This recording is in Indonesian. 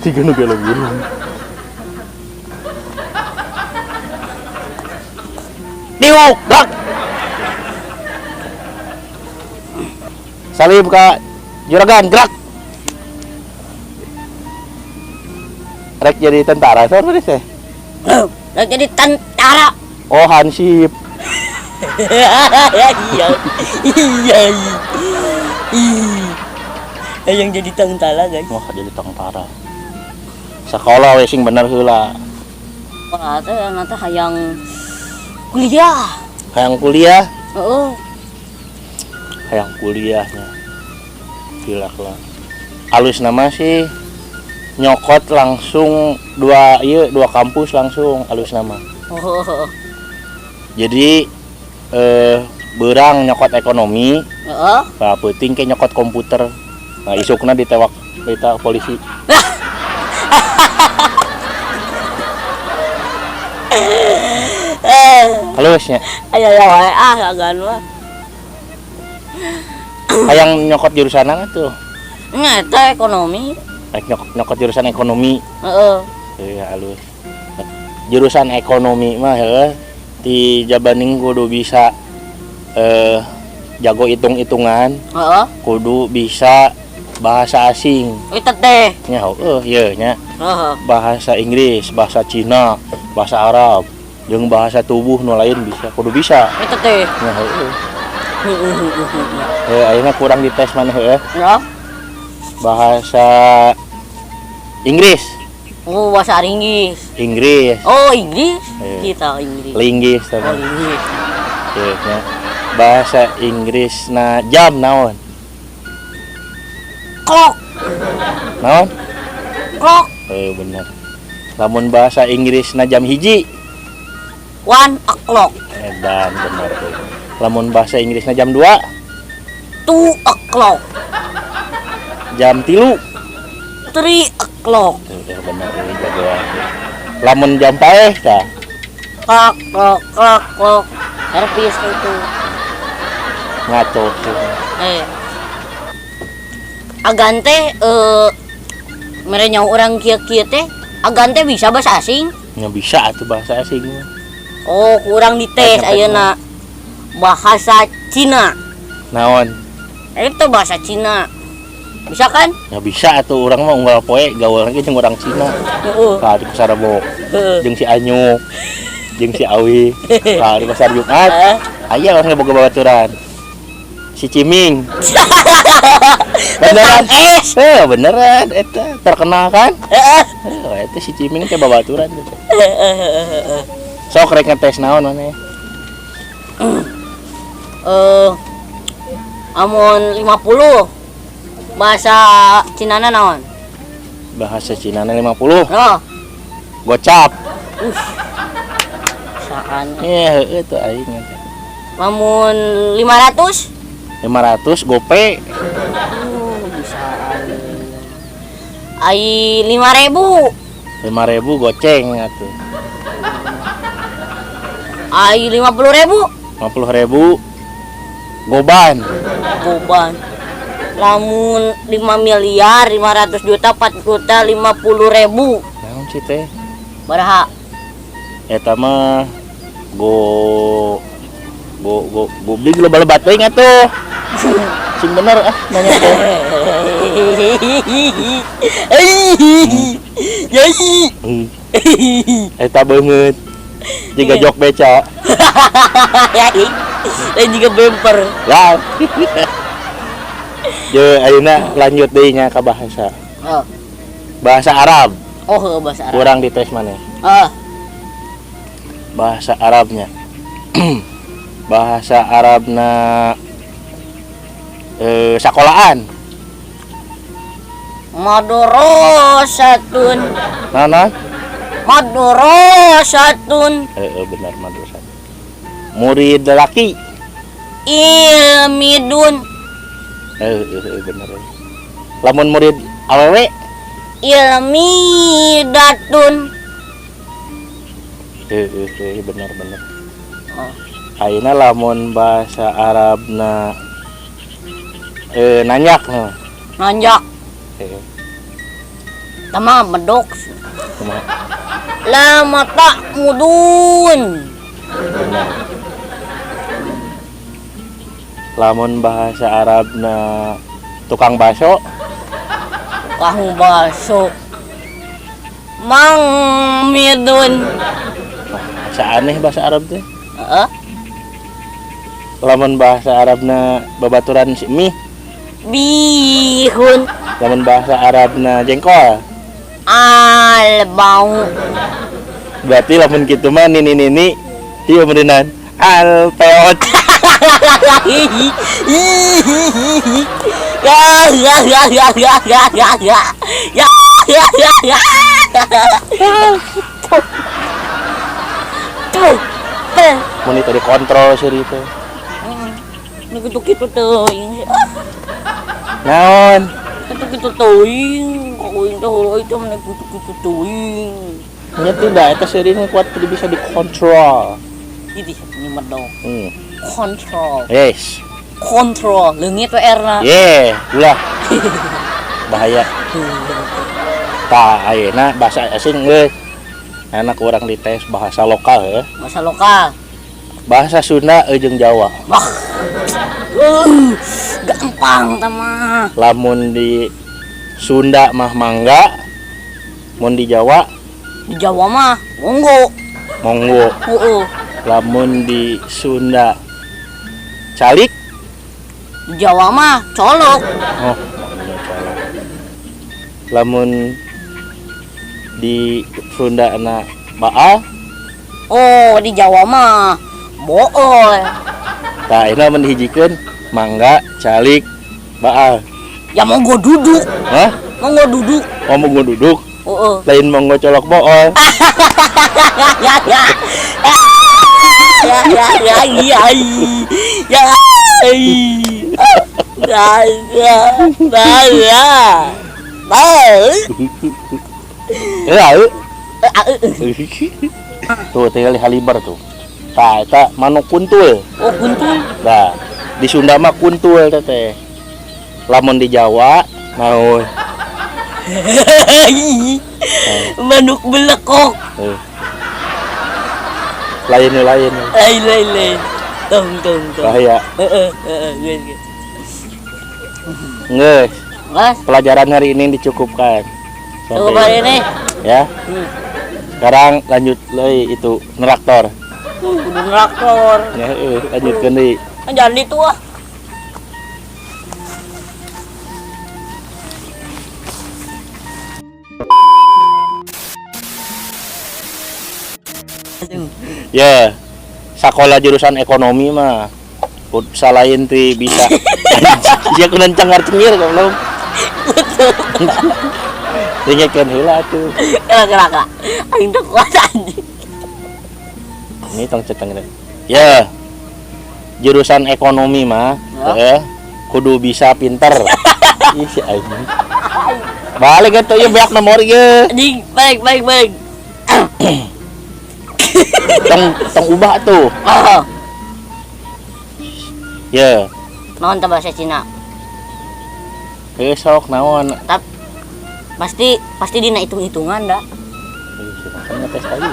tiga nu gelo burung. Diuk, dak. Salib ka juragan, gerak. Rek jadi tentara, sorry deh sih. Rek jadi tentara. Oh, hansip. Iya. Iya. Yang jadi tentara guys. Wah, jadi tentara. Sekolah we sing bener heula. Wah, teh nanti hayang kuliah. Hayang kuliah, Heeh. hayang kuliahnya. Gila lah. Alus nama sih nyokot langsung dua kampus langsung alus nama. Oh. Jadi berang nyokot ekonomi, Heeh. nah penting ke nyokot komputer. Nah isukna ditewak kita polisi. Halusnya. Ayo ya wae gagan mah. Hayang nyokot jurusan apa tuh? Ngeta ekonomi. Nyokot jurusan ekonomi. Heeh. Iya halus. Jurusan ekonomi mah heuh di Jabaning kudu bisa jago hitung-hitungan. Heeh. Kudu bisa bahasa asing. Itu teh. Nya ieu nya. Heeh. Bahasa Inggris, bahasa Cina, bahasa Arab, jeung bahasa tubuh nu lain bisa, kudu bisa. Itu teh. Nya heueuh. Ayeuna kurang dites mana heueuh. Ya. Bahasa Inggris. Oh, bahasa Inggris. Inggris. Oh, Inggris. Iya. Kita Inggris. Linggis Oh, teman. Inggris. Nya. Bahasa Inggris na jam naon? Clock. Naon? Clock. Bener. Lamun bahasa Inggris na jam hiji. 1 o'clock. Edan bener tuh. Lamun bahasa Inggris na jam 2. 2 o'clock. Jam 3. 3 o'clock. Udah bener ini jagoan. Lamun jam paeh tah. Clock, clock, clock, clock. Servis itu. Ngaco tuh. Agante merenya orang kieu-kieu teh agante bisa bahasa asing. Nya bisa atuh bahasa asing. Oh, kurang dites ayeuna bahasa Cina. Naon? Itu bahasa Cina. Bisa kan? Ya bisa atuh urang mah unggal poe gaul lagi jeung urang Cina. Heeh. Ka di pasar Rebo. Jeung si Anyu. Jeung si Awi. Ka di pasar Jumat. Aya orang boga babaturan. Si Ciming. Beneran beneran eta terkenal kan? Eta si Ciming teh babaturan. Sok rek ngetes naon maneh? Amun 50 bahasa Cinana naon? Bahasa Cina na 50. Oh, Gocap. saan. Heueuh teh aing teh. Amun 500? 500 gope. Bisaan. Ai 5.000. 5.000 goceng atuh. Ai 50.000. 50.000 goban. Goban. Lamun 5 miliar 500 juta 4 juta 50.000. Naon sih teh? Baraha? Eta mah go beli lebat teuing atuh. Sing bener nanya teh. Eta beungeut. Jiga jok beca. Dan juga bumper. Lah. Je ayeuna lanjut deui nya ka bahasa. Oh. Bahasa Arab. Oh, bahasa Arab. Kurang dites maneh. Bahasa Arabnya. Bahasa Arabna sekolahan. Madrasatun. Naon? Madrasatun. Benar madrasah. Murid laki. Ilmidun. Benar. Lamun murid awewe Ilmidatun. Benar. Ayeuna lamun bahasa Arabna nanyak. Nanjak. Tama medok. Kumaha? Lama tak mudun. Benar. Lamun bahasa Arabna tukang baso, Kahung baso. Mang midun. bahasa aneh bahasa Arab teh. Heeh. Lamun bahasa Arabna babaturan si mie, Bihun. lamun bahasa Arabna jengkol. Albau. Berarti lamun kitu mah nini ieu meureunnan alpeot. Ya ya ya ya ya ya ya ya ya ya ya ya. Tuh. Mun itu dikontrol seueur teh. Ini gitu tuh. Naon? Gitu tuh. Aku itu hulu itu mana gitu tuh. Nya tidak eta seueur mah kuat teu bisa dikontrol. Jadi ini medok. Hmm. Kontrol. Yes. Kontrol. Leungit PR na. Yeah, ulah. Bahaya. Tah ayeuna bahasa asing geus. Enak urang dites bahasa lokal ya. Bahasa lokal. Bahasa Sunda jeung Jawa. Wah. Gampang tama. Lamun di Sunda mah mangga, mun di Jawa Di Jawa mah monggo. monggo. Heeh. Lamun di Sunda calik, Di Jawa mah colok. oh, lamun di Sunda na baal, Oh, di Jawa mah booy. tah ayeuna mun dihijikeun mangga, calik, baal. Ya monggo duduk. Hah? Monggo duduk. Oh, monggo duduk, Heeh. lain monggo colok bool. Ya ya. Ya ya ya ya. Ya. Ya ya. Ya. Ya, tuh tinggal haliber tuh. Tah eta manuk kuntul. Oh, kuntul. Nah, di Sunda mah kuntul teh. Lamun di Jawa naon? Manuk belekok. Lain. Lain. Tong. Bahaya. Geus. Ngeus, Mas, pelajaran hari ini dicukupkan. coba ini. Ya. Sekarang lanjut leuy itu neraktor. Kudu nraktor. Ya, lanjutkeun deui. Jangan itu ah. Ya. Sakola jurusan ekonomi mah salain teh bisa. Ya kunaon cengar cengir goblok. Dengekeun heula tuh. Kelaka. Aing teu kuat anjing. Ini tong ceteng. Ya. Jurusan ekonomi mah kudu bisa pinter. Ih si anjing. Balik atuh ieu beak nomor ieu. Anjing, baik. Tong ubah tuh. Oh, Ya. naon teh bahasa Cina? Sok naon? Pasti dina hitung-hitungan dah. Ih, si makan ngetes kali.